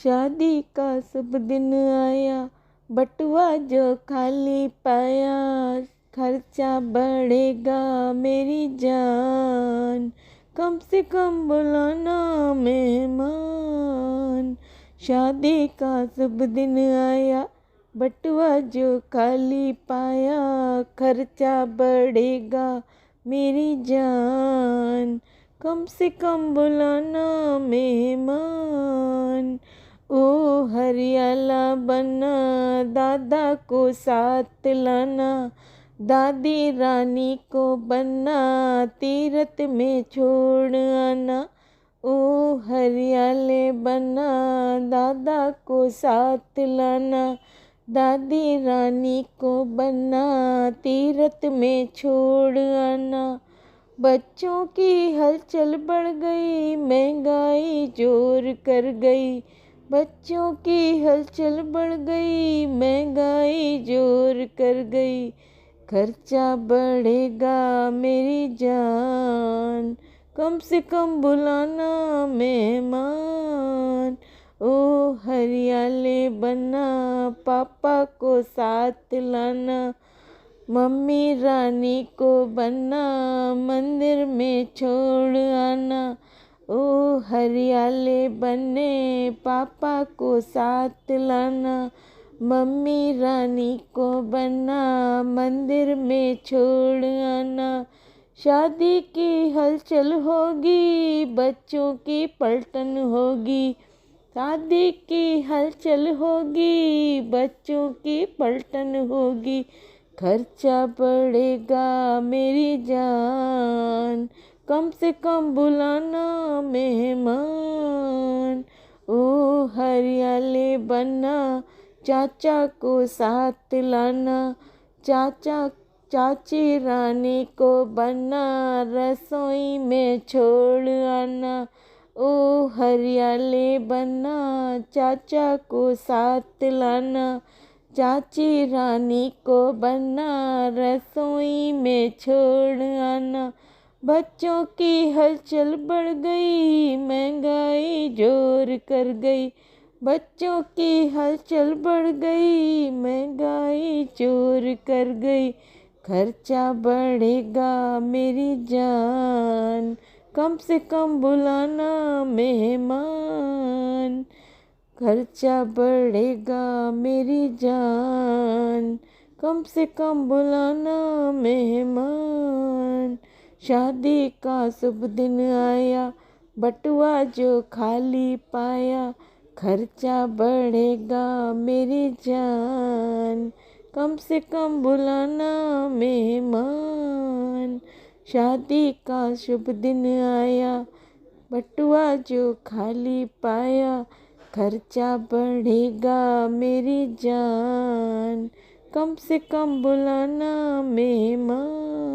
शादी का शुभ दिन आया, बटुआ जो खाली पाया, खर्चा बढ़ेगा मेरी जान, कम से कम बुलाना मेहमान। शादी का शुभ दिन आया, बटुआ जो खाली पाया, खर्चा बढ़ेगा मेरी जान, कम से कम बुलाना मेहमान। ओ हरियाला बना, दादा को साथ लाना, दादी रानी को बनना, तीरथ में छोड़ आना। ओ हरियाले बना, दादा को साथ लाना, दादी रानी को बनना, तीरथ में छोड़ आना। बच्चों की हलचल बढ़ गई, महंगाई जोर कर गई, बच्चों की हलचल बढ़ गई, महंगाई जोर कर गई, खर्चा बढ़ेगा मेरी जान, कम से कम बुलाना मेहमान। ओ हरियाले बना, पापा को साथ लाना, मम्मी रानी को बनना, मंदिर में छोड़ आना। ओ हरियाले बने, पापा को साथ लाना, मम्मी रानी को बनना, मंदिर में छोड़ आना। शादी की हलचल होगी, बच्चों की पलटन होगी, शादी की हलचल होगी, बच्चों की पलटन होगी, खर्चा बढ़ेगा मेरी जान, कम से कम बुलाना मेहमान। ओ हरियाले बना, चाचा को साथ लाना, चाचा चाची रानी को बनना, रसोई में छोड़ आना। ओ हरियाले बना, चाचा को साथ लाना, चाची रानी को बनना, रसोई में छोड़ आना। बच्चों की हलचल बढ़ गई, महंगाई जोर कर गई, बच्चों की हलचल बढ़ गई, महंगाई जोर कर गई, खर्चा बढ़ेगा मेरी जान, कम से कम बुलाना मेहमान। खर्चा बढ़ेगा मेरी जान, कम से कम बुलाना मेहमान। शादी का शुभ दिन आया, बटुआ जो खाली पाया, खर्चा बढ़ेगा मेरी जान, कम से कम बुलाना मेहमान। शादी का शुभ दिन आया, बटुआ जो खाली पाया, खर्चा बढ़ेगा मेरी जान, कम से कम बुलाना मेहमान।